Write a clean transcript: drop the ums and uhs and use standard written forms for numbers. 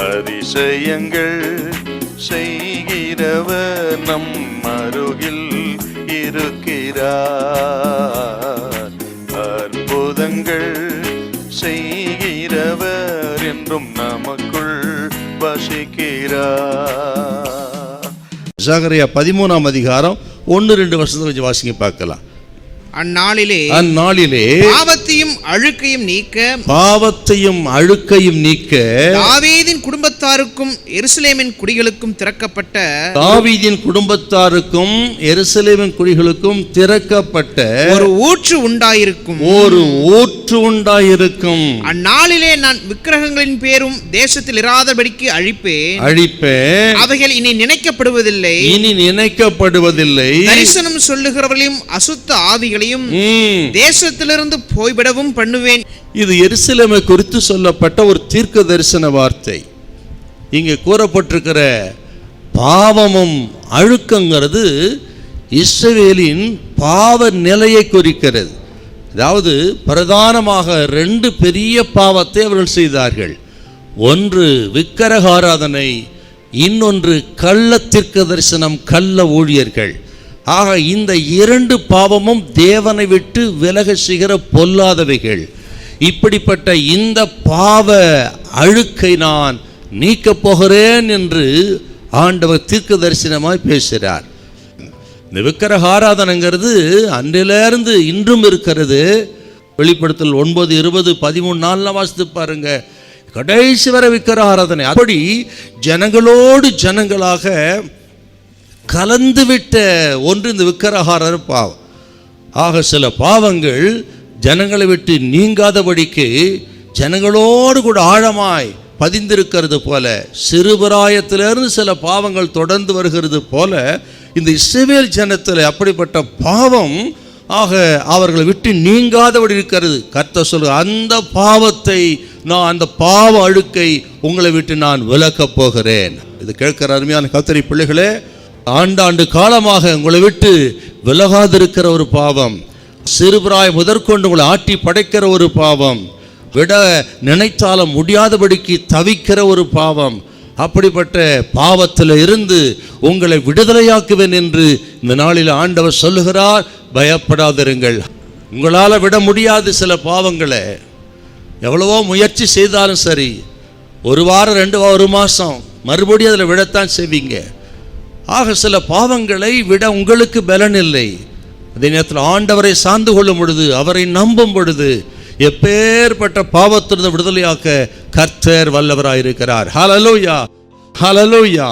அதிசயங்கள் செய்கிறவர் நம் அருகில் இருக்கிறார். அற்புதங்கள் செய்கிறவர் என்றும் நமக்குள் வசிக்கிறார். சகரியா 13ஆம் அதிகாரம் 1-2 வசனத்தை கொஞ்சம் வாசிங்க பார்க்கலாம். அந்நாளிலே பாவத்தையும் அழுக்கையும் நீக்க தாவீதின் குடும்பத்தாருக்கும் எருசலேமின் குடிகளுக்கும் திறக்கப்பட்ட ஒரு ஊற்று உண்டாயிருக்கும். அந்நாளிலே நான் விக்கிரகங்களின் பேரும் தேசத்தில் இராதபடிக்கு அழிப்பேன். அவைகள் இனி நினைக்கப்படுவதில்லை. தரிசனம் சொல்லுகிறவர்களையும் அசுத்த ஆவிகளையும் தேசத்திலிருந்து போய்விடவும் பண்ணுவேன். இது எருசலேமை குறித்து சொல்லப்பட்ட ஒரு தீர்க்க தரிசன வார்த்தை. இங்கே கூறப்பட்டிருக்கிற பாவமும் அழுக்கங்கிறது இஸ்ரவேலின் பாவ நிலையை குறிக்கிறது. அதாவது பிரதானமாக 2 பெரிய பாவத்தை அவர்கள் செய்தார்கள். ஒன்று விக்கிரகாராதனை, இன்னொன்று கள்ள தீர்க்க தரிசனம், கள்ள ஊழியர்கள். ஆக இந்த 2 பாவமும் தேவனை விட்டு விலக செய்கிற பொல்லாதவைகள். இப்படிப்பட்ட இந்த பாவ அழுக்கை நான் நீக்கப் போகிறேன் என்று ஆண்டவர் தீர்க்க தரிசனமாய் பேசுகிறார். இந்த விக்கிரக ஆராதனைங்கிறது அன்றிலிருந்து இன்றும் இருக்கிறது. வெளிப்படுத்தல் 9, 20, 13 வாசித்து பாருங்க. கடைசி வரை விக்கிரக ஆராதனை. அப்படி ஜனங்களோடு ஜனங்களாக கலந்துவிட்ட ஒன்று இந்த விக்கிரகாரர் பாவம். ஆக சில பாவங்கள் ஜனங்களை விட்டு நீங்காதபடிக்கு ஜனங்களோடு கூட ஆழமாய் பதிந்திருக்கிறது போல, சிறுபிராயத்திலிருந்து சில பாவங்கள் தொடர்ந்து வருகிறது போல இந்த இஸ்ரவேல் ஜனத்தில் அப்படிப்பட்ட பாவம் ஆக அவர்களை விட்டு நீங்காதபடி இருக்கிறது. கர்த்தர் சொல்ற அந்த பாவத்தை நான், அந்த பாவ அழுக்கை உங்களை விட்டு நான் விலக்கப் போகிறேன். இது கேட்கிற அருமையான கர்த்தருடைய பிள்ளைகளே, ஆண்டாண்டு காலமாக உங்களை விட்டு விலகாதிருக்கிற ஒரு பாவம், சிறுபிராய் முதற்கொண்டு உங்களை ஆட்டி படைக்கிற ஒரு பாவம், விட நினைத்தாலும் முடியாதபடிக்கு தவிக்கிற ஒரு பாவம், அப்படிப்பட்ட பாவத்தில் இருந்து உங்களை விடுதலையாக்குவேன் என்று இந்த நாளில் ஆண்டவர் சொல்லுகிறார். பயப்படாதிருங்கள். உங்களால் விட முடியாது சில பாவங்களை. எவ்வளவோ முயற்சி செய்தாலும் சரி, 1 வாரம் 2 வாரம் 1 மாதம் மறுபடியும் அதில் விடத்தான் செய்வீங்க. ஆக சில பாவங்களை விட உங்களுக்கு பலன் இல்லை. அதே நேரத்தில் ஆண்டவரை சார்ந்து கொள்ளும் பொழுது, அவரை நம்பும் பொழுது எப்பேற்பட்ட பாவத்திலிருந்து விடுதலையாக்க கர்த்தர் வல்லவராயிருக்கிறார். ஹல்லேலூயா, ஹல்லேலூயா.